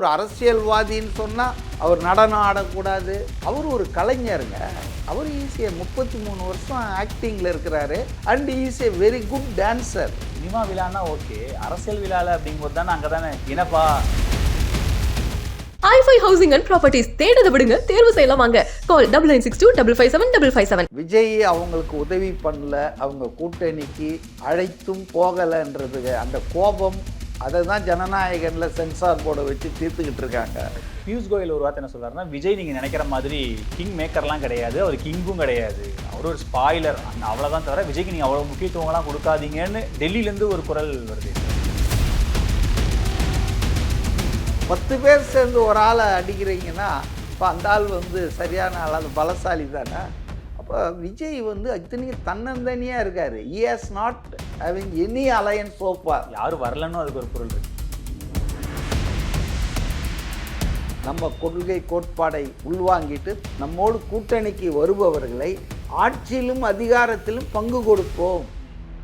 ஒரு அரசியல்வாதின்னு சொன்னால் அவர் நடனம் ஆடக்கூடாது. அவர் ஒரு கலைஞருங்க. அவர் ஈஸியாக 33 வருஷம் ஆக்டிங்கில் இருக்கிறாரு. And is a very good dancer. Cinema விழானா ஓகே, அரசியல் விழாவில் அப்படிங்கும்போது தானே அங்கே தானே இனப்பா. i5 Housing and Properties தேடுத விடுங்க, தேர்வு செய்யலாம். வாங்க கால் 9962557557. விஜய் அவங்களுக்கு உதவி பண்ணல, அவங்க கூட்டணிக்கு அழைத்தும் போகலைன்றது அந்த கோபம், அதை தான் ஜனநாயகனில் சென்சார் போர்டை வச்சு தீர்த்துக்கிட்டு இருக்காங்க. பியூஷ் கோயல் ஒரு வார்த்தை என்ன சொல்றாருன்னா, விஜய் நீங்கள் நினைக்கிற மாதிரி கிங் மேக்கர்லாம் கிடையாது, அவர் கிங்கும் கிடையாது, அவர் ஒரு ஸ்பாய்லர், அவ்வளோதான் தவிர விஜய்க்கு நீங்கள் அவ்வளோ முக்கியத்துவம்லாம் கொடுக்காதீங்கன்னு டெல்லியிலேருந்து ஒரு குரல் வருது. 10 பேர் சேர்ந்து ஒரு ஆளை அடிக்கிறீங்கன்னா இப்போ அந்த ஆள் சரியான ஆள், அது பலசாலி தானே. அப்போ விஜய் இத்தனைக்கும் தன்னந்தனியாக இருக்கார். he has not having any alliance so far. யாரும் வரலன்னு அதுக்கு ஒரு பொருள் இருக்கு. நம்ம கொள்கை கோட்பாடை உள்வாங்கிட்டு நம்மோடு கூட்டணிக்கு வருபவர்களை ஆட்சியிலும் அதிகாரத்திலும் பங்கு கொடுப்போம்,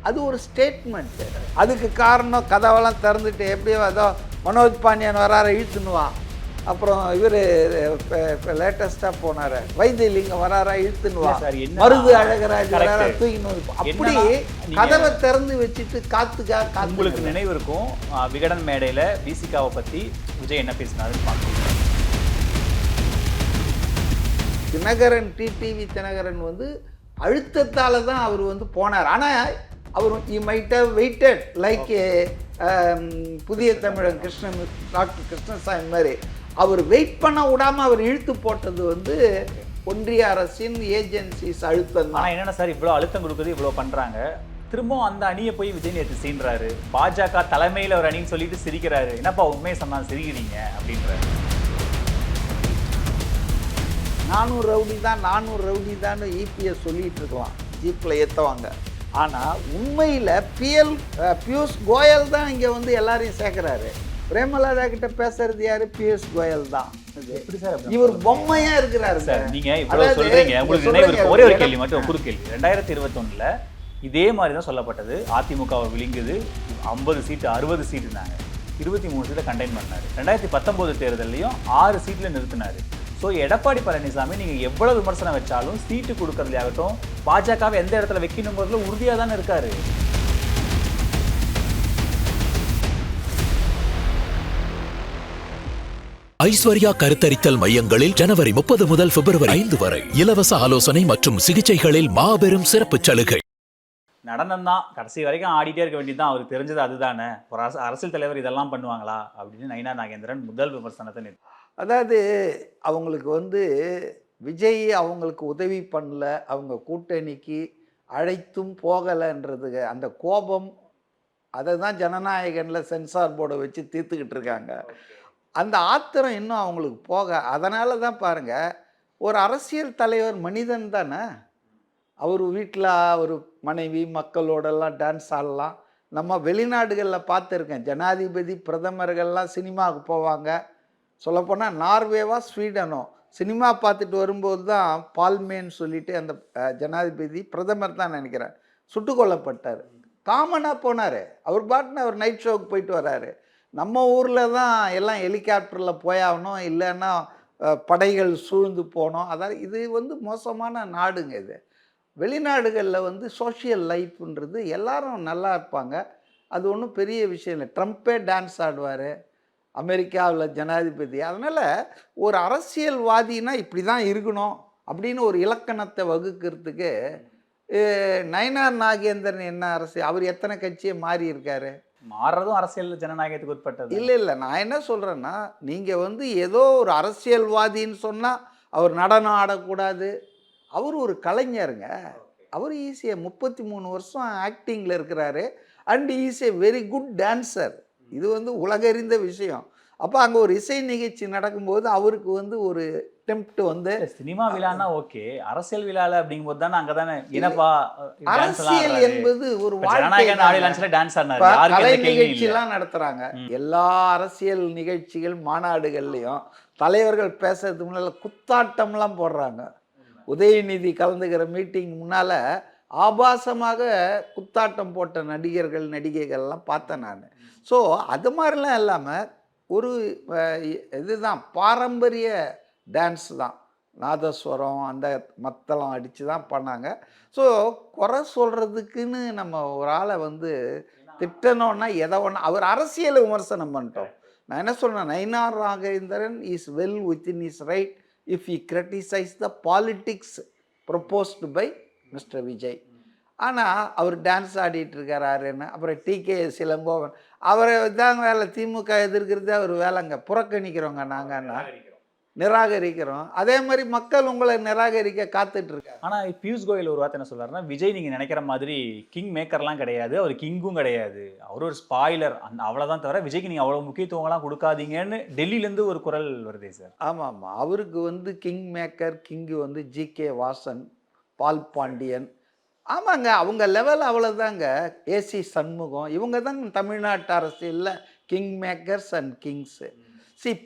அது ஒரு ஸ்டேட்மெண்ட். அதுக்கு காரணம் கதவெல்லாம் திறந்துட்டு எப்படியோ அதோ மனோஜ் பாண்டியன் வரார இழுத்துனுவான், அப்புறம் இவர் லேட்டஸ்டாக போனார் வைத்தியலிங்கம் வராரா இழுத்துனுவான், மருது அழகராஜ் வராரா தூக்கினு, அப்படி கதவை திறந்து வச்சுட்டு காத்துக்கா. உங்களுக்கு நினைவு இருக்கும் விகடன் மேடையில் பிசிகாவை பற்றி விஜய் என்ன பேசினாருன்னு பார்க்கணும். தினகரன் டிடிவி தினகரன் அழுத்தத்தால் தான் அவர் போனார். ஆனால் அவர் he might have waited like புதிய தமிழன் டாக்டர் கிருஷ்ணசாமி மாதிரி அவர் வெயிட் பண்ண விடாமல் அவர் இழுத்து போட்டது ஒன்றிய அரசின் ஏஜென்சிஸ் அழுத்தம் தான். என்னென்ன சார் இவ்வளோ அழுத்தம் கொடுக்குறது, இவ்வளோ பண்ணுறாங்க, திரும்பவும் அந்த அணியை போய் விஜய் நேற்று சீன்றாரு. பாஜக தலைமையில் ஒரு அணின்னு சொல்லிட்டு சிரிக்கிறாரு. என்னப்பா உண்மையை சொன்னால் சிரிக்கிறீங்க அப்படின்றாரு. 400 ரவுடி தான் இபிஎஸ் சொல்லிட்டு இருக்கலாம், ஜீப்பில் ஏற்றுவாங்க. ஆனால் உண்மையில் பியூஷ் கோயல் தான் இங்கே எல்லாரையும் சேர்க்குறாரு. பிரேமலதா கிட்ட பேசுறது யாரு? பியூஷ் கோயல் தான். இவர் பொம்மையா இருக்கிறாரு சார். நீங்க இவ்வளவு சொல்றீங்க, உங்களுக்கு நினைவு இருக்கு. ஒரே ஒரு கேள்வி மட்டும், ஒரு கேள்வி. 2021 இதே மாதிரி தான் சொல்லப்பட்டது. அதிமுகவை விழுங்குது, 50 சீட்டு 60 சீட்டுனாங்க, 23 சீட்டை கண்டெயின் பண்ணாரு. 2019 தேர்தலையும் 6 சீட்ல நிறுத்தினாரு. ஸோ எடப்பாடி பழனிசாமி நீங்கள் எவ்வளவு விமர்சனம் வச்சாலும் சீட்டு கொடுக்கறதுலையாகட்டும், பாஜகவை எந்த இடத்துல வைக்கணுங்கிறதுல உறுதியாக தானே இருக்காரு. ஐஸ்வர்யா கருத்தரித்தல் மையங்களில் ஜனவரி 30 முதல் பிப்ரவரி 5 வரை இலவச ஆலோசனை மற்றும் சிகிச்சைகளில் மாபெரும் சிறப்பு சலுகை. நடனம் தான் கடைசி வரைக்கும் ஆடிட்டே இருக்க வேண்டியதுதான், அவருக்கு தெரிஞ்சது அதுதானே. ஒரு அரசியல் தலைவர் இதெல்லாம் பண்ணுவாங்களா அப்படின்னு நயினா நாகேந்திரன் முதல் விமர்சனத்தை. அதாவது அவங்களுக்கு விஜய் அவங்களுக்கு உதவி பண்ணல, அவங்க கூட்டணிக்கு அழைத்தும் போகலைன்றது அந்த கோபம், அதை தான் ஜனநாயகனில் சென்சார் போர்டை வச்சு தீர்த்துக்கிட்டு இருக்காங்க. அந்த ஆத்திரம் இன்னும் அவங்களுக்கு போக, அதனால தான் பாருங்கள், ஒரு அரசியல் தலைவர் மனிதன் தானே. அவர் வீட்டில் அவர் மனைவி மக்களோடெல்லாம் டான்ஸ் ஆடலாம். நம்ம வெளிநாடுகளில் பார்த்துருக்கேன், ஜனாதிபதி பிரதமர்கள்லாம் சினிமாவுக்கு போவாங்க. சொல்லப்போனால் நார்வேவா ஸ்வீடனோ சினிமா பார்த்துட்டு வரும்போது தான் பால்மேன்னு சொல்லிட்டு அந்த ஜனாதிபதி பிரதமர் தான் நினைக்கிறேன் சுட்டு கொல்லப்பட்டார். காமனாக போனார், அவர் பாட்டுன்னு அவர் நைட் ஷோவுக்கு போயிட்டு வர்றாரு. நம்ம ஊரில் தான் எல்லாம் ஹெலிகாப்டரில் போயாகணும், இல்லைன்னா படைகள் சூழ்ந்து போனோம். அதாவது இது மோசமான நாடுங்க. இது வெளிநாடுகளில் சோஷியல் லைஃப்ன்றது எல்லாரும் நல்லா இருப்பாங்க, அது ஒன்றும் பெரிய விஷயம் இல்லை. ட்ரம்ப்பே டான்ஸ் ஆடுவார் அமெரிக்காவில் ஜனாதிபதி. அதனால் ஒரு அரசியல்வாதினா இப்படி தான் இருக்கணும் அப்படின்னு ஒரு இலக்கணத்தை வகுக்கிறதுக்கு நயினார் நாகேந்திரன் என்ன அரசியல், அவர் எத்தனை கட்சியை மாறி இருக்காரு? மாறுறதும் அரசியல் ஜனநாயகத்துக்கு உட்பட்டது. இல்லை, நான் என்ன சொல்கிறேன்னா, நீங்கள் ஏதோ ஒரு அரசியல்வாதின்னு சொன்னால் அவர் நடனம் ஆடக்கூடாது. அவர் ஒரு கலைஞருங்க. அவர் ஈஸியாக 33 வருஷம் ஆக்டிங்கில் இருக்கிறாரு. And is a very good dancer. இது உலகறிந்த விஷயம். அப்போ அங்கே ஒரு இசை நிகழ்ச்சி நடக்கும்போது அவருக்கு ஒரு டெம்ப்ட் சினிமா விழானா ஓகே, அரசியல் விழால அப்படிங்கும்போது தானே அங்கே தானே இனப்பா. அரசியல் என்பது ஒரு கலை நிகழ்ச்சியெல்லாம் நடத்துகிறாங்க. எல்லா அரசியல் நிகழ்ச்சிகள் மாநாடுகள்லையும் தலைவர்கள் பேசுறதுக்கு முன்னால் குத்தாட்டம்லாம் போடுறாங்க. உதயநிதி கலந்துக்கிற மீட்டிங் முன்னால் ஆபாசமாக குத்தாட்டம் போட்ட நடிகர்கள் நடிகைகள்லாம் பார்த்தேன் நான். ஸோ அது மாதிரிலாம் இல்லாமல் ஒரு இதுதான் பாரம்பரிய டான்ஸ் தான். நாதஸ்வரம் அந்த மத்தளம் அடித்து தான் பண்ணாங்க. ஸோ குறை சொல்கிறதுக்குன்னு நம்ம ஒரு ஆளை வந்து திட்டணும்னா எதை ஒன்று அவர் அரசியலை விமர்சனம் பண்ணிட்டோம். நான் என்ன சொல்கிறேன், Nainar Nagendran is well within is right if you criticise the politics proposed by mister Vijay. ஆனால் அவர் டான்ஸ் ஆடிட்டு இருக்கிறாருன்னு அப்புறம் டிகே இளங்கோவன் அவரை தாங்க வேலை. திமுக எதிர்க்கிறது அவர் வேலைங்க. புறக்கணிக்கிறோங்க நாங்கன்னா, நிராகரிக்கிறோம். அதே மாதிரி மக்கள் உங்களை நிராகரிக்க காத்துட்டு இருக்காங்க. ஆனால் பியூஷ் கோயல் ஒரு வார்த்தை என்ன சொல்றாருன்னா, விஜய் நீங்கள் நினைக்கிற மாதிரி கிங் மேக்கர்லாம் கிடையாது, அவர் கிங்கும் கிடையாது, அவர் ஒரு ஸ்பாய்லர், அந்த அவ்வளோதான். தவிர விஜய்க்கு நீங்கள் அவ்வளோ முக்கியத்துவம்லாம் கொடுக்காதீங்கன்னு டெல்லியிலேருந்து ஒரு குரல் வருதே சார். ஆமாம் ஆமாம், அவருக்கு வந்து கிங் மேக்கர் கிங்கு வந்து ஜிகே வாசன், பால் பாண்டியன். ஆமாங்க, அவங்க லெவல் அவ்வளோதாங்க. ஏசி சண்முகம் இவங்க தாங்க தமிழ்நாட்டு அரசியலில் king makers and kings.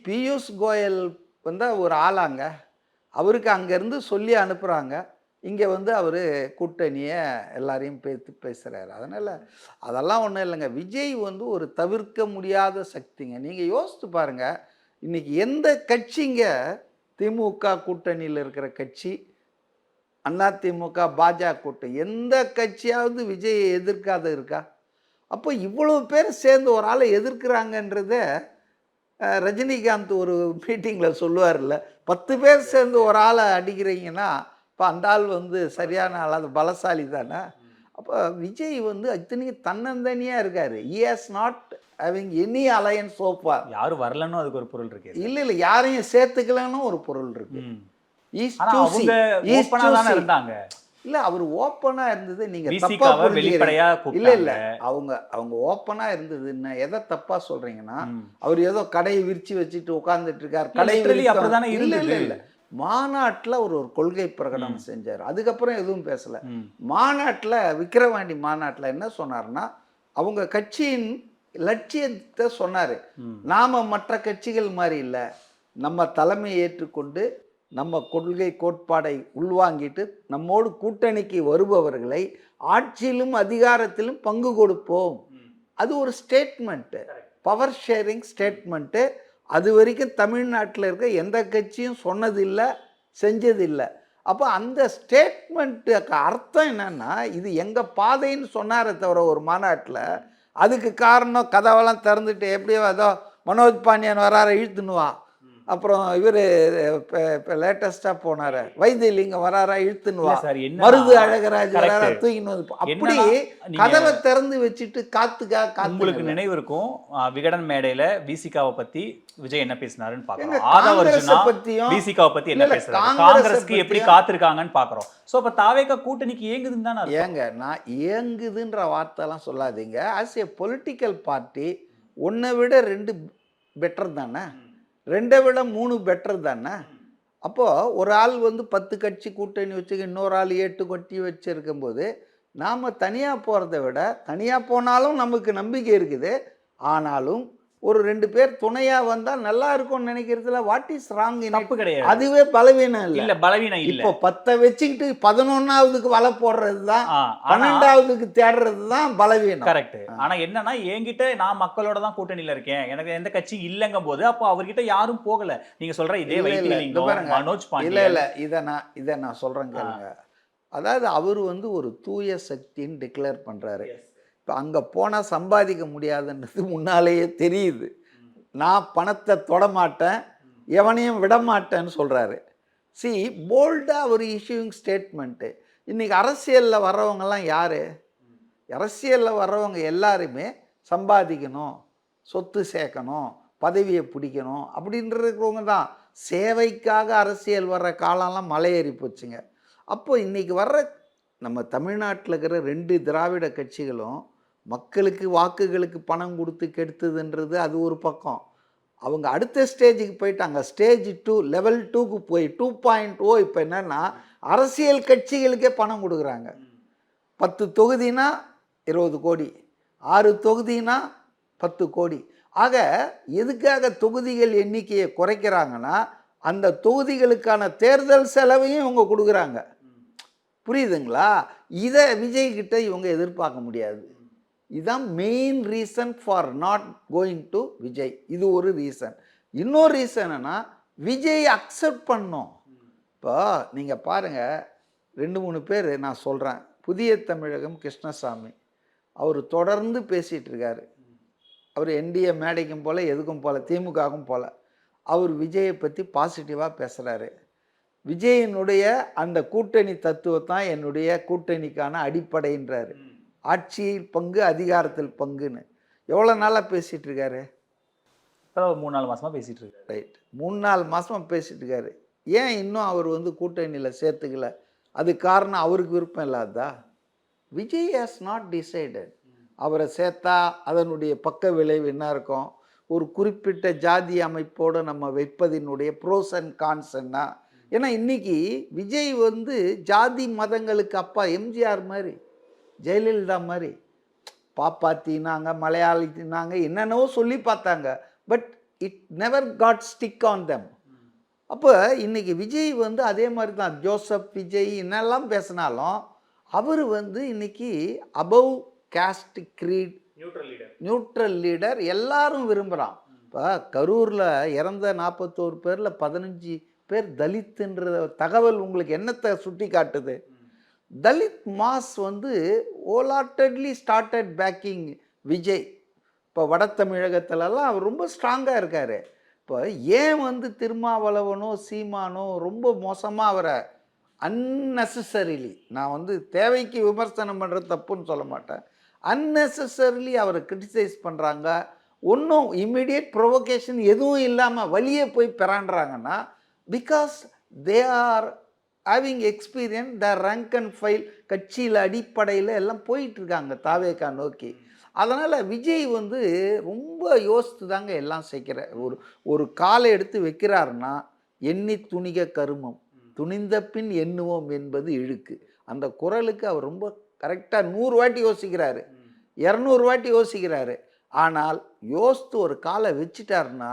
Piyush Goyal வந்து ஒரு ஆளாங்க. அவருக்கு அங்கேருந்து சொல்லி அனுப்புகிறாங்க, இங்கே வந்து அவர் கூட்டணியை எல்லாரையும் பேசுகிறாரு. அதனால் அதெல்லாம் ஒன்றும் இல்லைங்க. விஜய் வந்து ஒரு தவிர்க்க முடியாத சக்திங்க. நீங்கள் யோசித்து பாருங்கள், இன்றைக்கி எந்த கட்சிங்க திமுக கூட்டணியில் இருக்கிற கட்சி, அதிமுக பாஜக கூட்டணி, எந்த கட்சியாவது விஜயை எதிர்க்காத இருக்கா? அப்போ இவ்வளோ பேர் சேர்ந்து ஒரு ஆளை எதிர்க்கிறாங்கன்றத ரஜினிகாந்த் ஒரு மீட்டிங்கில் சொல்லுவார்ல, 10 பேர் சேர்ந்து ஒரு ஆளை அடிக்கிறீங்கன்னா இப்போ அந்த ஆள் வந்து சரியான ஆள், அது பலசாலி தானே. அப்போ விஜய் வந்து இத்தனைக்கு தன்னந்தனியாக இருக்கார். he has not having any alliance so far. யாரும் வரலன்னு அதுக்கு ஒரு பொருள் இருக்கு. இல்லை யாரையும் சேர்த்துக்கலன்னு ஒரு பொருள் இருக்கு. இருந்தாங்க. இல்ல அவர் ஓப்பனா இருந்தது, நீங்க தப்பா வெளிப்படையா இல்ல இல்ல அவங்க ஓப்பனா இருந்ததுன்னா எதை தப்பா சொல்றீங்கன்னா, அவர் ஏதோ கடையை விரிச்சு வச்சுட்டு உட்கார்ந்துட்டு இருக்காரு. கடை அப்படிதானே இருந்தது. இல்ல மாநாட்டுல ஒரு கொள்கை பிரகடனம் செஞ்சார், அதுக்கப்புறம் எதுவும் பேசல. மாநாட்டுல விக்கிரவாண்டி மாநாட்டுல என்ன சொன்னார்னா, அவங்க கட்சியின் லட்சியத்தை சொன்னாரு. நாம மற்ற கட்சிகள் மாதிரி இல்லை, நம்ம தலைமை ஏற்றுக்கொண்டு நம்ம கொள்கை கோட்பாடை உள்வாங்கிட்டு நம்மோடு கூட்டணிக்கு வருபவர்களை ஆட்சியிலும் அதிகாரத்திலும் பங்கு கொடுப்போம். அது ஒரு ஸ்டேட்மெண்ட்டு, பவர் ஷேரிங் ஸ்டேட்மெண்ட்டு. அது வரைக்கும் தமிழ்நாட்டில் இருக்க எந்த கட்சியும் சொன்னதில்லை, செஞ்சதில்லை. அப்போ அந்த ஸ்டேட்மெண்ட்டுக்கு அர்த்தம் என்னன்னா, இது எங்கள் பாதைன்னு சொன்னாரே தவிர ஒரு மாநாட்டில். அதுக்கு காரணம் கதவெல்லாம் திறந்துட்டு எப்படியோ ஏதோ மனோஜ் பாண்டியன் வரார இழுத்துனுவா, அப்புறம் இவர் இப்போ லேட்டஸ்டாக போனார் வைத்தியலிங்கம் வராரா இழுத்துனுவா, மருது அழகராஜ் வராரா தூக்கின்னு வந்து, அப்படி கதவை திறந்து வச்சுட்டு காத்துக்கா. உங்களுக்கு நினைவு இருக்கும், விகடன் மேடையில் விசிகாவை பற்றி விஜய் என்ன பேசினாருன்னு பார்க்குறோம். ஆதவர்ஜுனா விசிகாவை பற்றி என்ன பேசுறாரு, காங்கிரஸ்க்கு எப்படி காத்திருக்காங்கன்னு பார்க்குறோம். ஸோ அப்போ தாவேகா கூட்டணிக்கு ஏங்குதுன்னு தானே. ஏங்க நான் ஏங்குதுன்ற வார்த்தைலாம் சொல்லாதீங்க. ஆஸ் ஏ பொலிட்டிக்கல் பார்ட்டி 1 விட 2 பெட்டர் தானே, 2 விட 3 பெட்டர் தானே. அப்போது ஒரு ஆள் வந்து 10 கட்சி கூட்டணி வச்சுக்க, இன்னொரு ஆள் 8 கட்சி வச்சுருக்கும் போது நாம் தனியாக போகிறத விட, தனியாக போனாலும் நமக்கு நம்பிக்கை இருக்குது, ஆனாலும் ஒரு 2 பேர் துணையாக வந்தால் நல்லா இருக்கும்னு நினைக்கிறதுல வாட் இஸ் ராங்? தப்பு கிடையாது, அதுவே பலவீனம் இல்லை. பலவீனம் இல்லை. இப்போ 10 வச்சுக்கிட்டு 11ஆவதுக்கு வலை போடுறது தான், 12ஆவதுக்கு தேடுறது தான் பலவீனம். கரெக்ட். ஆனா என்னன்னா, என்கிட்ட நான் மக்களோட தான் கூட்டணியில இருக்கேன், எனக்கு எந்த கட்சி இல்லைங்கும் போது அப்போ அவர்கிட்ட யாரும் போகல. நீங்க சொல்ற இதே வைத்தியலிங்கம், மனோஜ் பாண்டியன். இல்ல இதை நான் சொல்றேன் கேளுங்க. அதாவது அவர் வந்து ஒரு தூய சக்தின்னு டிக்ளேர் பண்றாரு. இப்போ அங்கே போனால் சம்பாதிக்க முடியாதுன்றது முன்னாலேயே தெரியுது. நான் பணத்தை தொடமாட்டேன், எவனையும் விடமாட்டேன்னு சொல்கிறாரு. போல்டாக ஒரு இஷ்யூயிங் ஸ்டேட்மெண்ட்டு. இன்றைக்கி அரசியலில் வர்றவங்கெல்லாம் யார்? அரசியலில் வர்றவங்க எல்லாருமே சம்பாதிக்கணும், சொத்து சேர்க்கணும், பதவியை பிடிக்கணும் அப்படின்றவங்க தான். சேவைக்காக அரசியல் வர்ற காலம்லாம் மலையேறி போச்சுங்க. அப்போ இன்றைக்கி வர்ற நம்ம தமிழ்நாட்டில் இருக்கிற 2 திராவிட கட்சிகளும் மக்களுக்கு வாக்குகளுக்கு பணம் கொடுத்து கெடுத்ததுன்றது அது ஒரு பக்கம். அவங்க அடுத்த ஸ்டேஜுக்கு போயிட்டாங்க. ஸ்டேஜ் 2 லெவல் 2க்கு போய் 2.0 இப்போ என்னென்னா, அரசியல் கட்சிகளுக்கே பணம் கொடுக்குறாங்க. 10 தொகுதினா 20 கோடி, 6 தொகுதினா 10 கோடி. ஆக எதுக்காக தொகுதிகள் எண்ணிக்கையை குறைக்கிறாங்கன்னா, அந்த தொகுதிகளுக்கான தேர்தல் செலவையும் இவங்க கொடுக்குறாங்க. புரியுதுங்களா? இதை விஜய்கிட்ட இவங்க எதிர்பார்க்க முடியாது. இதுதான் main reason for not going to Vijay. இது ஒரு ரீசன். இன்னொரு ரீசன் என்னன்னா விஜய் அக்செப்ட் பண்ணோம். இப்போ நீங்கள் பாருங்கள், 2-3 பேர் நான் சொல்கிறேன். புதிய தமிழகம் கிருஷ்ணசாமி அவர் தொடர்ந்து பேசிகிட்டு இருக்காரு. அவர் என்டிஏ மேடைக்கும் போல் எதுக்கும் போல் திமுகவும் போல் அவர் விஜயை பற்றி பாசிட்டிவாக பேசுகிறாரு. விஜயினுடைய அந்த கூட்டணி தத்துவத்தான் என்னுடைய கூட்டணிக்கான அடிப்படைன்றாரு. ஆட்சியில் பங்கு, அதிகாரத்தில் பங்குன்னு எவ்வளோ நாளாக பேசிகிட்டு இருக்காரு? 3-4 மாசமா பேசிட்டு இருக்காரு. ரைட், 3-4 மாதமாக பேசிகிட்டு இருக்காரு. ஏன் இன்னும் அவர் வந்து கூட்டணியில் சேர்த்துக்கல? அது காரணம் அவருக்கு விருப்பம் இல்லாததா? Vijay has not decided. அவரை சேர்த்தா அதனுடைய பக்க விளைவு என்ன இருக்கும்? ஒரு குறிப்பிட்ட ஜாதி அமைப்போடு நம்ம வைப்பதினுடைய ப்ரோஸ் அண்ட் கான்ஸ் என்ன? ஏன்னா இன்றைக்கி விஜய் வந்து ஜாதி மதங்களுக்கு அப்பா எம்ஜிஆர் மாதிரி, ஜெயலலிதா மாதிரி பாப்பாத்தினாங்க, மலையாளினாங்க, என்னென்னவோ சொல்லி பார்த்தாங்க. But it never got stick on them. அப்போ இன்றைக்கி விஜய் வந்து அதே மாதிரி தான். ஜோசப் விஜய் என்னெல்லாம் பேசினாலும் அவர் வந்து இன்றைக்கி above cost greet, neutral leader எல்லாரும் விரும்புகிறான். இப்போ கரூரில் இறந்த 41 பேரில் 15 பேர் தலித்துன்ற தகவல் உங்களுக்கு என்னத்தை சுட்டி காட்டுது? தலித் மாஸ் வந்து ஓலாட்டட்லி ஸ்டார்டட் பேக்கிங் விஜய். இப்போ வட தமிழகத்துலலாம் அவர் ரொம்ப ஸ்ட்ராங்காக இருக்கார். இப்போ ஏன் வந்து திருமாவளவனோ சீமானோ ரொம்ப மோசமாக அவரை அன்னெசரிலி, நான் வந்து தேவைக்கு விமர்சனம் பண்ணுறது தப்புன்னு சொல்ல மாட்டேன், அன்னெசரிலி அவரை கிரிட்டிசைஸ் பண்ணுறாங்க. ஒன்றும் இம்மிடியேட் ப்ரொவோகேஷன் எதுவும் இல்லாமல் வழியே போய் பெறான்றாங்கன்னா because they are having experience, the rank and file கட்சியில் அடிப்படையில் எல்லாம் போயிட்டுருக்காங்க தாவேக்கா நோக்கி. அதனால் விஜய் வந்து ரொம்ப யோசித்து தாங்க எல்லாம் செய்கிறார். ஒரு காலை எடுத்து வைக்கிறாருன்னா எண்ணி துணிக கருமம், துணிந்த பின் எண்ணுவோம் என்பது இழுக்கு. அந்த குரலுக்கு அவர் ரொம்ப கரெக்டாக 100 வாட்டி யோசிக்கிறாரு, 200 வாட்டி யோசிக்கிறாரு. ஆனால் யோசித்து ஒரு காலை வச்சுட்டாருன்னா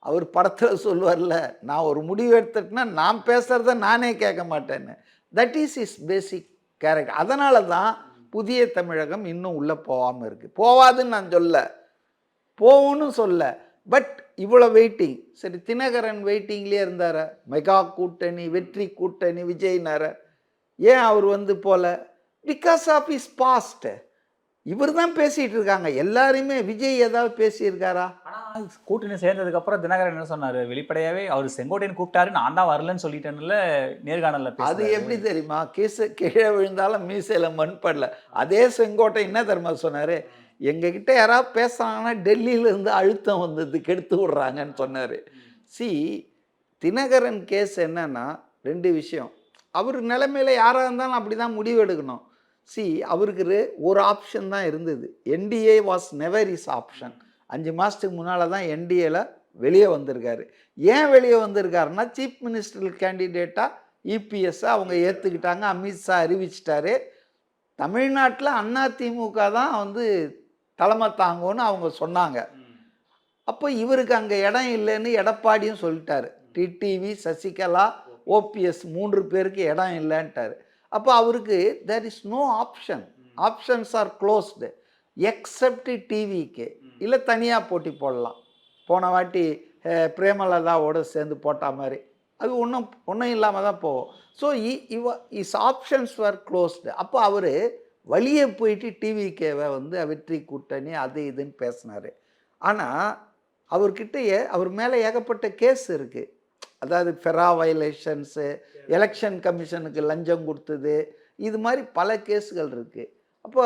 அவர் படத்தில் சொல்லுவார்ல, நான் ஒரு முடிவு எடுத்துட்டேன்னா நான் பேசுகிறத நானே கேட்க மாட்டேன்னு. That is is basic character. அதனால தான் புதிய தமிழகம் இன்னும் உள்ளே போகாமல் இருக்குது. போவாதுன்னு நான் சொல்ல, போகும்னு சொல்ல. பட் இவ்வளோ வெயிட்டிங். சரி, தினகரன் வெயிட்டிங்லேயே இருந்தார். மெகா கூட்டணி, வெற்றி கூட்டணி, விஜய்னார. ஏன் அவர் வந்து போல? Because of is past. இவர் தான் பேசிகிட்டு இருக்காங்க எல்லாருமே. விஜய் ஏதாவது பேசியிருக்காரா? ஆனால் கூட்டணி சேர்ந்ததுக்கு அப்புறம் தினகரன் என்ன சொன்னார்? வெளிப்படையாகவே அவர் செங்கோட்டையன் கூப்பிட்டாரு, நான் தான் வரலன்னு சொல்லிட்டேன்ல நேர்காணலில். அது எப்படி தெரியுமா? கீழே விழுந்தாலும் மீசையில் மண் படல. அதே செங்கோட்டை என்ன தெரியுமா சொன்னார்? எங்ககிட்ட யாராவது பேசுகிறாங்கன்னா டெல்லியிலேருந்து அழுத்தம் வந்தது கெடுத்து விட்றாங்கன்னு சொன்னார். தினகரன் கேஸ் என்னன்னா 2 விஷயம். அவர் நிலைமையில் யாராக இருந்தாலும் அப்படி தான் முடிவு எடுக்கணும். அவருக்கு ஒரு ஆப்ஷன் தான் இருந்தது. NDA was never is option. 5 மாதத்துக்கு முன்னால் தான் என்டிஏல வெளியே வந்திருக்காரு. ஏன் வெளியே வந்திருக்காருன்னா சீஃப் மினிஸ்டர் கேண்டிடேட்டாக இபிஎஸ்ஸை அவங்க ஏற்றுக்கிட்டாங்க. அமித்ஷா அறிவிச்சிட்டாரு. தமிழ்நாட்டில் அதிமுக தான் வந்து தலைமை தாங்கன்னு அவங்க சொன்னாங்க. அப்போ இவருக்கு அங்கே இடம் இல்லைன்னு எடப்பாடியும் சொல்லிட்டாரு. டிடிவி, சசிகலா, ஓபிஎஸ் 3 பேருக்கு இடம் இல்லைன்ட்டார். அப்போ அவருக்கு there is no option. Options are closed except டிவிக்கு. இல்லை தனியாக போட்டி போடலாம். போன வாட்டி பிரேமலதாவோடு சேர்ந்து போட்ட மாதிரி அது ஒன்றும் இல்லாமல் தான் போகும். So is options were closed. அப்போ அவர் வழியே போயிட்டு டிவிக்கேவை வந்து வெற்றி கூட்டணி அது இதுன்னு பேசினார். ஆனால் அவர்கிட்டயே அவர் மேலே ஏகப்பட்ட கேஸ் இருக்குது. அதாவது ஃபெரா வயலேஷன்ஸு, எலெக்ஷன் கமிஷனுக்கு லஞ்சம் கொடுத்தது, இது மாதிரி பல கேஸுகள் இருக்குது. அப்போ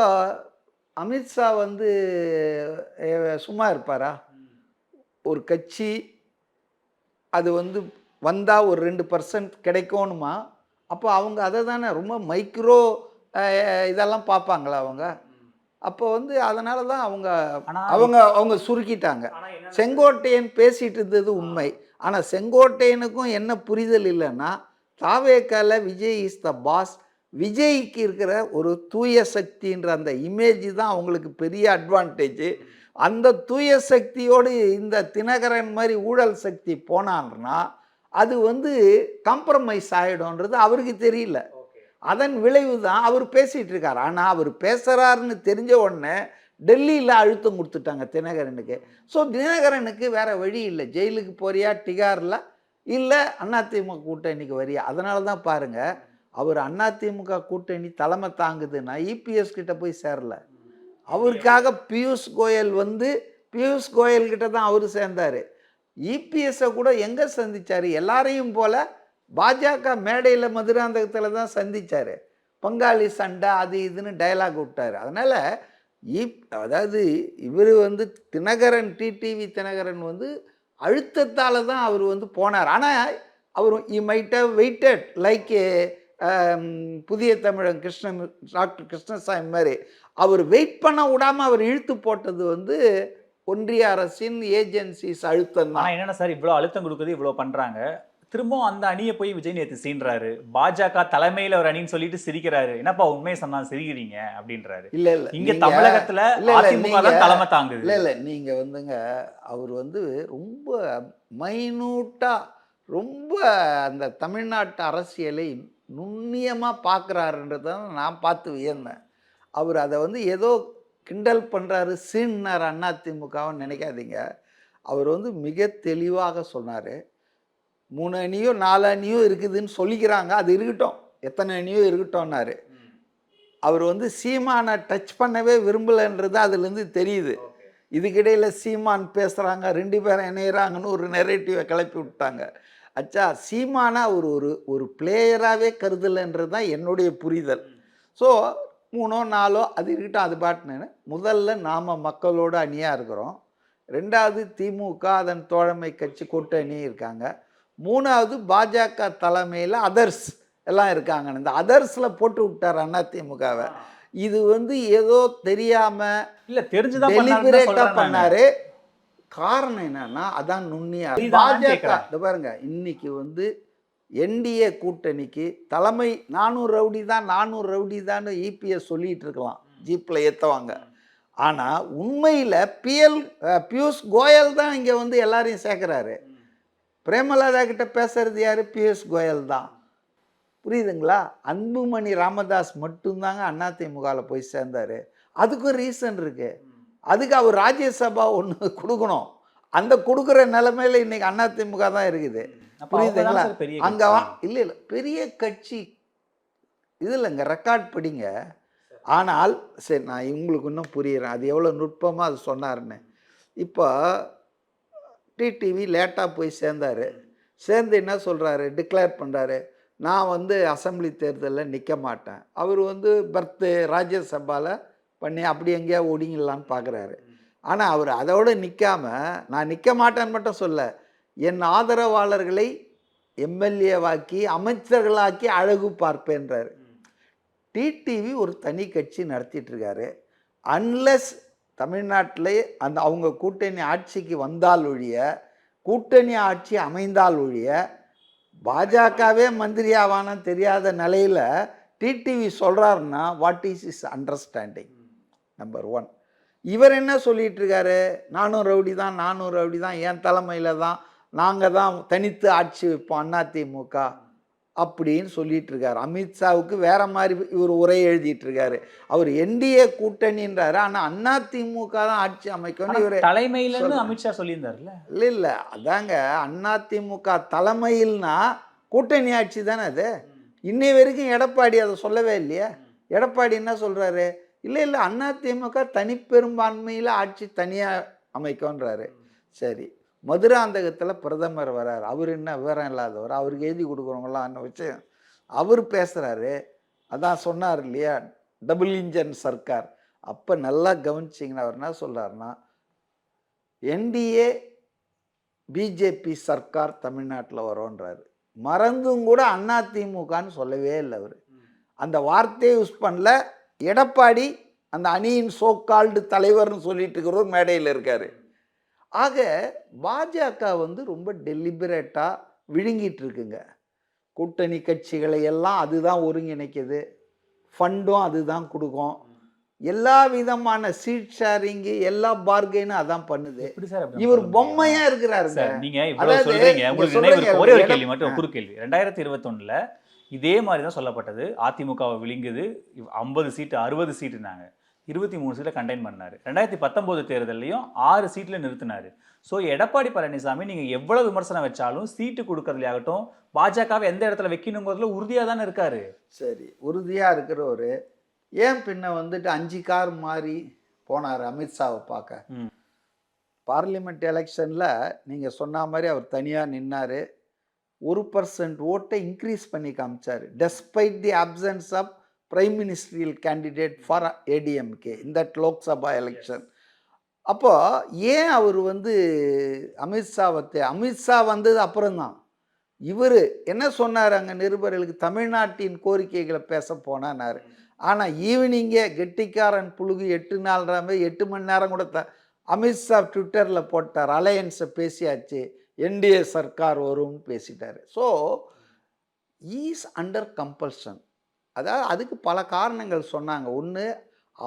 அமித்ஷா வந்து சும்மா இருப்பாரா? ஒரு கட்சி அது வந்து வந்தால் ஒரு 2% கிடைக்கணுமா? அப்போ அவங்க அதை தானே ரொம்ப மைக்ரோ இதெல்லாம் பார்ப்பாங்களா அவங்க? அப்போ வந்து அதனால தான் அவங்க சுருக்கிட்டாங்க. செங்கோட்டையன் பேசிகிட்டு இருந்தது உண்மை. ஆனால் செங்கோட்டையனுக்கும் என்ன புரிதல் இல்லைன்னா தாவேக்கால விஜய் இஸ் த பாஸ். விஜய்க்கு இருக்கிற ஒரு தூய சக்தின்ற அந்த இமேஜ் தான் அவங்களுக்கு பெரிய அட்வான்டேஜ். அந்த தூய சக்தியோடு இந்த தினகரன் மாதிரி ஊழல் சக்தி போனான்னா அது வந்து காம்ப்ரமைஸ் ஆகிடும்ன்றது அவருக்கு தெரியல. அதன் விளைவு தான் அவர் பேசிகிட்டு இருக்கார். ஆனால் அவர் பேசுகிறாருன்னு தெரிஞ்ச உடனே டெல்லியில் அழுத்தம் கொடுத்துட்டாங்க தினகரனுக்கு. ஸோ தினகரனுக்கு வேற வழி இல்லை. ஜெயிலுக்கு போறியா டிகாரில், இல்லை அதிமுக கூட்டணிக்கு வரியா. அதனால தான் பாருங்க, அவர் அதிமுக கூட்டணி தலைமை தாங்குதுன்னா இபிஎஸ் கிட்ட போய் சேரல. அவருக்காக பியூஷ் கோயல் பியூஷ் கோயல் கிட்ட தான் அவர் சேர்ந்தார். இபிஎஸ்ஸை கூட எங்கே சந்திச்சார்? எல்லாரையும் போல பாஜக மேடையில் மதுராந்தகத்தில் தான் சந்திச்சார். பங்காளி சண்டை அது இதுன்னு டயலாக் விட்டார். அதனால் அதாவது இவர் தினகரன், டிடிவி தினகரன் அழுத்தத்தால் தான் அவர் போனார். ஆனால் அவர் மைட் ஹவ் வெயிட்டட் லைக் புதிய தமிழன் டாக்டர் கிருஷ்ணசாமி மாதிரி அவர் வெயிட் பண்ண விடாமல் அவர் இழுத்து போட்டது ஒன்றிய அரசின் ஏஜென்சிஸ் அழுத்தம் தான். என்னென்ன சார் இவ்வளோ அழுத்தம் கொடுக்குது, இவ்வளோ பண்ணுறாங்க, திரும்பவும் அந்த அணியை போய் விஜய் நேற்று சீன்றாரு. பாஜக தலைமையில் ஒரு அணின்னு சொல்லிட்டு சிரிக்கிறாரு. என்னப்பா உண்மையை சொன்னா சிரிக்கிறீங்க அப்படின்றாரு. இல்லை இல்லை, இங்க தமிழகத்துல அதிமுக தான் தலைமை தாங்குது. இல்லை இல்லை, நீங்க அவர் ரொம்ப மைனூட்டா ரொம்ப அந்த தமிழ்நாட்டு அரசியலை நுண்ணியமாக பார்க்குறாருன்றதான் நான் பார்த்து வியந்தேன். அவர் அதை ஏதோ கிண்டல் பண்ணுறாரு, சீன்னார் அதிமுகன்னு நினைக்காதீங்க. அவர் மிக தெளிவாக சொன்னார். 3 அணியோ 4 அணியோ இருக்குதுன்னு சொல்லிக்கிறாங்க, அது இருக்கட்டும், எத்தனை அணியோ இருக்கட்டும்னாரு. அவர் சீமானை டச் பண்ணவே விரும்பலைன்றது அதுலேருந்து தெரியுது. இதுக்கிடையில் சீமான் பேசுகிறாங்க, 2 பேரும் இணையிறாங்கன்னு ஒரு நெரேட்டிவை கிளப்பி விட்டாங்க. அச்சா, சீமானா ஒரு பிளேயராகவே கருதலைன்றது தான் என்னுடைய புரிதல். ஸோ 3ஓ 4ஓ அது இருக்கட்டும், அது பாட்டுன்னு. முதல்ல நாம் மக்களோட அணியாக இருக்கிறோம். 2வது திமுக அதன் தோழமை கட்சி கூட்டணி இருக்காங்க. 3வது பாஜக தலைமையில் அதர்ஸ் எல்லாம் இருக்காங்க. இந்த அதர்ஸில் போட்டு விட்டார் அதிமுகவை. இது ஏதோ தெரியாமல் இல்லை தெரிஞ்சுதான் டெலிபரேட்டாக பண்ணார். காரணம் என்னன்னா அதான் நுண்ணியா பாஜக. பாருங்க, இன்னைக்கு என்டிஏ கூட்டணிக்கு தலைமை 400 ரவுடி தான் 400 ரவுடி தான் இபிஎஸ் சொல்லிட்டு இருக்கலாம், ஜீப்பில் ஏற்றுவாங்க. ஆனால் உண்மையில் பியூஷ் கோயல் தான் இங்கே எல்லாரையும் சேர்க்குறாரு. பிரேமலதா கிட்ட பேசுறது யார்? பியூஷ் கோயல் தான். புரியுதுங்களா? அன்புமணி ராமதாஸ் மட்டும்தாங்க அதிமுகவில் போய் சேர்ந்தார். அதுக்கும் ரீசன் இருக்கு. அதுக்கு அவர் ராஜ்யசபா ஒன்று கொடுக்கணும். அந்த கொடுக்குற நிலைமையில் இன்னைக்கு அதிமுக தான் இருக்குது. புரியுதுங்களா? அங்கே இல்லை இல்லை, பெரிய கட்சி இது இல்லைங்க, ரெக்கார்ட் படிங்க. ஆனால் சரி, நான் உங்களுக்கு இன்னும் புரியுறேன் அது எவ்வளோ நுட்பமாக அது சொன்னாருன்னு. இப்போ டிடிவி லேட்டாக போய் சேர்ந்தார். சேர்ந்து என்ன சொல்கிறாரு, டிக்ளேர் பண்ணுறாரு, நான் அசம்பிளி தேர்தலில் நிற்க மாட்டேன். அவர் பர்த்து ராஜ்யசபாவில் பண்ணி அப்படி எங்கேயா ஒடுங்கிடலான்னு பார்க்குறாரு. ஆனால் அவர் அதோடு நிற்காம, நான் நிற்க மாட்டேன்னு மட்டும் சொல்ல, என் ஆதரவாளர்களை எம்எல்ஏவாக்கி அமைச்சர்களாக்கி அழகு பார்ப்பேன்றார். டிடிவி ஒரு தனி கட்சி நடத்திட்டு இருக்காரு. அன்லெஸ் தமிழ்நாட்டில் அவங்க கூட்டணி ஆட்சிக்கு வந்தால் ஒழிய, கூட்டணி ஆட்சி அமைந்தால் ஒழிய, பாஜகவே மந்திரி ஆவான்னு தெரியாத நிலையில் டிடிவி சொல்கிறாருன்னா what is is understanding? Number 1. இவர் என்ன சொல்லிட்டு இருக்காரு, 400 ரவுடி தான் 400 ரவுடி தான், என் தலைமையில் தான், நாங்கள் தான் தனித்து ஆட்சி வைப்போம் அதிமுக அப்படின்னு சொல்லிட்டு இருக்காரு. அமித்ஷாவுக்கு வேற மாதிரி இவர் உரை எழுதிட்டு இருக்காரு. அவர் என்டிஏ கூட்டணின்றாரு, ஆனால் அதிமுக தான் ஆட்சி அமைக்கணும் இவர் தலைமையில அமித்ஷா சொல்லியிருந்தாருல்ல. இல்லை இல்லை, அதாங்க, அதிமுக தலைமையில்னா கூட்டணி ஆட்சி தானே அது. இன்னை வரைக்கும் எடப்பாடி அதை சொல்லவே இல்லையா? எடப்பாடி என்ன சொல்கிறாரு, இல்லை இல்லை அதிமுக தனிப்பெரும்பான்மையில் ஆட்சி தனியாக அமைக்கன்றாரு. சரி, மதுராந்தகத்தில் பிரதமர் வர்றார். அவர் என்ன விவரம் இல்லாதவர், அவருக்கு எழுதி கொடுக்குறவங்களாம் வச்சு அவர் பேசுகிறாரு. அதான் சொன்னார் இல்லையா, டபுள் இன்ஜின் சர்க்கார். அப்போ நல்லா கவனிச்சிங்கன்னா அவர் என்ன சொல்கிறாருன்னா, என்டிஏ பிஜேபி சர்க்கார் தமிழ்நாட்டில் வரோன்றாரு. மறந்தும் கூட அதிமுகன்னு சொல்லவே இல்லை அவர். அந்த வார்த்தையை யூஸ் பண்ணல. எடப்பாடி அந்த அணியின் சோக்கால்டு தலைவர்னு சொல்லிட்டு இருக்கிறவர் மேடையில் இருக்கார். ஆக பாஜக ரொம்ப டெலிபரேட்டாக விழுங்கிட்டு இருக்குங்க. கூட்டணி கட்சிகளை எல்லாம் அதுதான் ஒருங்கிணைக்குது, ஃபண்டும் அதுதான் கொடுக்கும், எல்லா விதமான சீட் ஷேரிங்கு எல்லா பார்கெனும் அதான் பண்ணுது. இவர் பொம்மையா இருக்கிறாரு. நீங்க இவ்வளவு சொல்றீங்க, உங்களுக்கு நினைவு ஒரே ஒரு கேள்வி மட்டும், குறு கேள்வி. 2021 இதே மாதிரி தான் சொல்லப்பட்டது. அதிமுகவை விழுங்குது, 50 சீட்டு 60 சீட்டுனாங்க. 23 சீட்டில் கண்டெயின் பண்ணார். 2019 தேர்தலையும் 6 சீட்டில் நிறுத்தினார். ஸோ எடப்பாடி பழனிசாமி நீங்கள் எவ்வளோ விமர்சனம் வச்சாலும் சீட்டு கொடுக்கறதுலையாகட்டும் பாஜகவை எந்த இடத்துல வைக்கணுங்கிறதுல உறுதியாக தானே இருக்காரு. சரி, உறுதியாக இருக்கிறவர் ஏன் பின்ன வந்துட்டு 5 கார் மாறி போனார் அமித்ஷாவை பார்க்க? பார்லிமெண்ட் எலெக்ஷனில் நீங்கள் சொன்ன மாதிரி அவர் தனியாக நின்னார். 1% ஓட்டை இன்க்ரீஸ் பண்ணி காமிச்சார். Despite the absence of prime ministerial candidate for ADMK in that Lok Sabha election. அப்போ ஏன் அவர் வந்து அமித்ஷா வந்தது அப்புறம்தான் இவர் என்ன சொன்னார் அங்கே நிருபர்களுக்கு, தமிழ்நாட்டின் கோரிக்கைகளை பேச போனார். ஆனால் ஈவினிங்கே கெட்டிக்காரன் புழுகு 8 நாள்ன்ற மாதிரி 8 மணி நேரம் கூட அமித்ஷா ட்விட்டரில் போட்டார், அலையன்ஸை பேசியாச்சு, என்டிஏ சர்க்கார் வரும்னு பேசிட்டார். So is under compulsion. அதாவது அதுக்கு பல காரணங்கள் சொன்னாங்க. ஒன்று,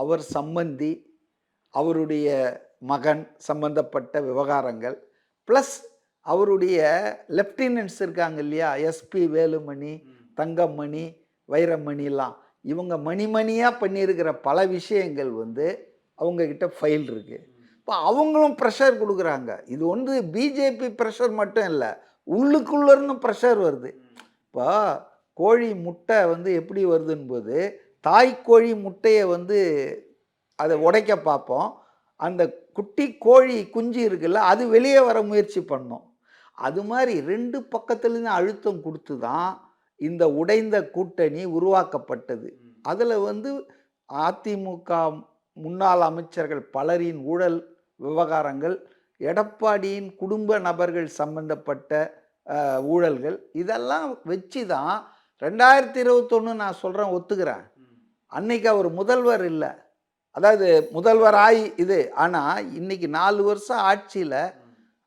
அவர் சம்பந்தி, அவருடைய மகன் சம்பந்தப்பட்ட விவகாரங்கள், ப்ளஸ் அவருடைய லெப்டினன்ட்ஸ் இருக்காங்க இல்லையா, எஸ்பி வேலுமணி, தங்கமணி, வைரமணிலாம், இவங்க மணிமணியாக பண்ணியிருக்கிற பல விஷயங்கள் வந்து அவங்கக்கிட்ட ஃபைல் இருக்குது. இப்போ அவங்களும் ப்ரெஷர் கொடுக்குறாங்க. இது வந்து பிஜேபி ப்ரெஷர் மட்டும் இல்லை, உள்ளுக்குள்ளேருந்து ப்ரெஷர் வருது. இப்போ கோழி முட்டை வந்து எப்படி வருதுன்னு போது, தாய்க்கோழி முட்டையை வந்து அதை உடைக்க பார்ப்போம், அந்த குட்டி கோழி குஞ்சு இருக்குல்ல அது வெளியே வர முயற்சி பண்ணோம். அது மாதிரி 2 பக்கத்துலேருந்து அழுத்தம் கொடுத்து தான் இந்த உடைந்த கூட்டணி உருவாக்கப்பட்டது. அதில் வந்து அதிமுக முன்னாள் அமைச்சர்கள் பலரின் ஊழல் விவகாரங்கள், எடப்பாடியின் குடும்ப நபர்கள் சம்பந்தப்பட்ட ஊழல்கள், இதெல்லாம் வச்சு தான் 2021 நான் சொல்கிறேன், ஒத்துக்கிறேன். அன்னைக்கு அவர் முதல்வர் இல்லை, அதாவது முதல்வர் இது. ஆனால் இன்னைக்கு 4 வருஷம் ஆட்சியில்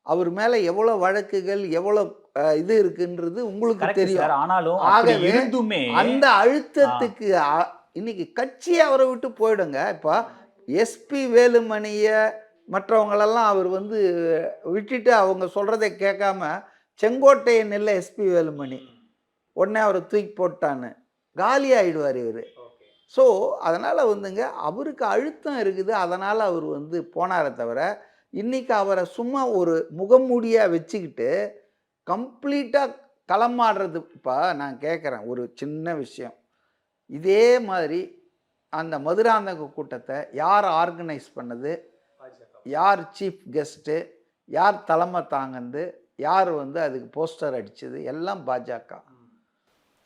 அவர் மேலே எவ்வளோ வழக்குகள் எவ்வளோ இது இருக்குன்றது உங்களுக்கு தெரியும். ஆனாலும் ஆகவே அந்த அழுத்தத்துக்கு இன்னைக்கு கட்சி அவரை விட்டு போயிடுங்க. இப்போ எஸ்பி வேலுமணியை மற்றவங்களெல்லாம் அவர் வந்து விட்டுட்டு அவங்க சொல்கிறத கேட்காம செங்கோட்டையன் இல்லை எஸ்பி வேலுமணி, உடனே அவரை தூக்கி போட்டான்னு காலி ஆகிடுவார் இவர். ஸோ அதனால் வந்துங்க அவருக்கு அழுத்தம் இருக்குது, அதனால் அவர் வந்து போனாரே தவிர இன்றைக்கி அவரை சும்மா ஒரு முகமூடியாக வச்சுக்கிட்டு கம்ப்ளீட்டாக களமாடுறது. இப்போ நான் கேட்குறேன் ஒரு சின்ன விஷயம், இதே மாதிரி அந்த மதுராந்தக கூட்டத்தை யார் ஆர்கனைஸ் பண்ணது, யார் சீஃப் கெஸ்ட்டு, யார் தலைமை தாங்கந்து, யார் வந்து அதுக்கு போஸ்டர் அடித்தது, எல்லாம் பாஜக.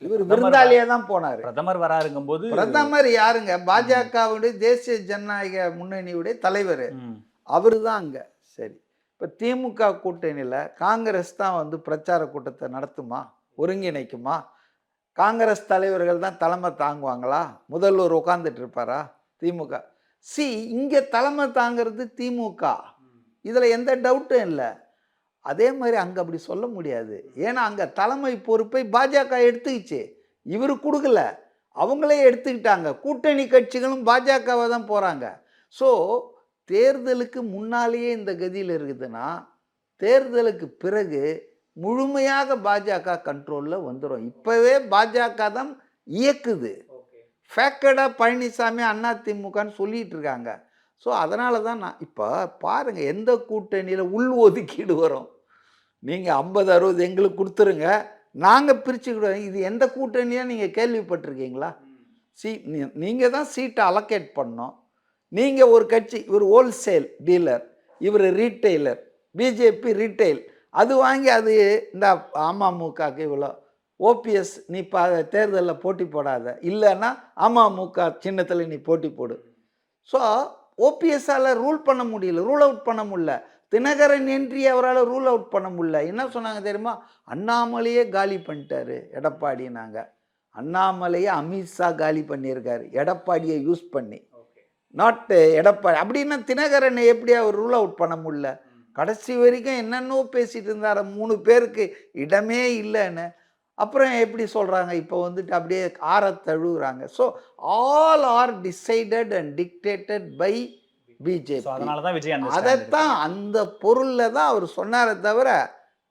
இவர் விருந்தாளியே தான் போனார். பிரதமர் வராருங்கும் போது பிரதமர் யாருங்க, பாஜகவுடைய தேசிய ஜனநாயக முன்னணியுடைய தலைவர், அவர் தான் அங்கே. சரி, இப்போ திமுக கூட்டணியில் காங்கிரஸ் தான் வந்து பிரச்சார கூட்டத்தை நடத்துமா, ஒருங்கிணைக்குமா? காங்கிரஸ் தலைவர்கள் தான் தலைமை தாங்குவாங்களா? முதல்வர் உட்காந்துட்டு இருப்பாரா? திமுக இங்கே தலைமை தாங்கிறது திமுக, இதில் எந்த டவுட்டும் இல்லை. அதே மாதிரி அங்கே அப்படி சொல்ல முடியாது. ஏன்னா அங்கே தலைமை பொறுப்பை பாஜக எடுத்துக்கிச்சு, இவர் கொடுக்கல, அவங்களே எடுத்துக்கிட்டாங்க. கூட்டணி கட்சிகளும் பாஜகவை தான் போகிறாங்க. ஸோ தேர்தலுக்கு முன்னாலேயே இந்த கதியில் இருக்குதுன்னா தேர்தலுக்கு பிறகு முழுமையாக பாஜக கண்ட்ரோலில் வந்துடும். இப்போவே பாஜக தான் இயக்குது. ஃபேக்கடாக பழனிசாமி அதிமுகன்னு சொல்லிகிட்டு இருக்காங்க. ஸோ அதனால தான் நான் இப்போ பாருங்கள், எந்த கூட்டணியில் உள் ஒதுக்கீடு வரும், நீங்கள் 50-60 எங்களுக்கு கொடுத்துருங்க, நாங்கள் பிரிச்சுக்கிடுவோம். இது எந்த கூட்டணியாக நீங்கள் கேள்விப்பட்டிருக்கீங்களா? நீங்கள் தான் சீட்டை அலோகேட் பண்ணோம். நீங்கள் ஒரு கட்சி, இவர் ஹோல்சேல் டீலர், இவர் ரீட்டெய்லர், பிஜேபி ரீட்டெயில், அது வாங்கி அது இந்த அமமுகக்கு இவ்வளோ, ஓபிஎஸ் நீ தேர்தலில் போட்டி போடாத, இல்லைன்னா அமமுக சின்னத்தில் நீ போட்டி போடு. ஸோ ஓபிஎஸ்ஸால் ரூல் பண்ண முடியல, ரூல் அவுட் பண்ண முடியல. தினகரன் என்றி அவரால் ரூல் அவுட் பண்ண முடியல. என்ன சொன்னாங்க தெரியுமா? அண்ணாமலையே காலி பண்ணிட்டாரு எடப்பாடி. நாங்கள் அண்ணாமலையை அமித்ஷா காலி பண்ணியிருக்காரு எடப்பாடியை யூஸ் பண்ணி, நாட் எடப்பாடி. அப்படின்னா தினகரனை எப்படி அவர் ரூல் அவுட் பண்ண முடியல? கடைசி வரைக்கும் என்னென்னோ பேசிகிட்டு இருந்தார், 3 பேருக்கு இடமே இல்லைன்னு. அப்புறம் எப்படி சொல்கிறாங்க, இப்போ வந்துட்டு அப்படியே ஆற தழுவுறாங்க. So all are decided and dictated by BJP. அதனால தான் விஜய் அதைத்தான் அந்த பொருளில் தான் அவர் சொன்னாரே தவிர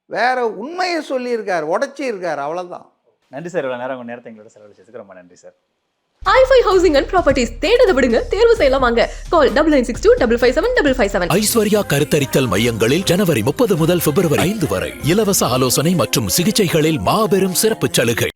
வேற உண்மையை சொல்லியிருக்கார், உடச்சி இருக்கார், அவ்வளோதான். நன்றி சார். இவ்வளோ நேரம் உங்கள் நேரத்தை எங்களோட செலவழிச்சதுக்கு ரொம்ப நன்றி sir. i5 housing and properties தேடுத விடுங்க தேர்வு செய்யலாம் வாங்க கால் 9962557557. ஐஸ்வர்யா கருத்தரித்தல் மையங்களில் ஜனவரி 30 முதல் பிப்ரவரி 5 வரை இலவச ஆலோசனை மற்றும் சிகிச்சைகளில் மாபெரும் சிறப்பு சலுகை.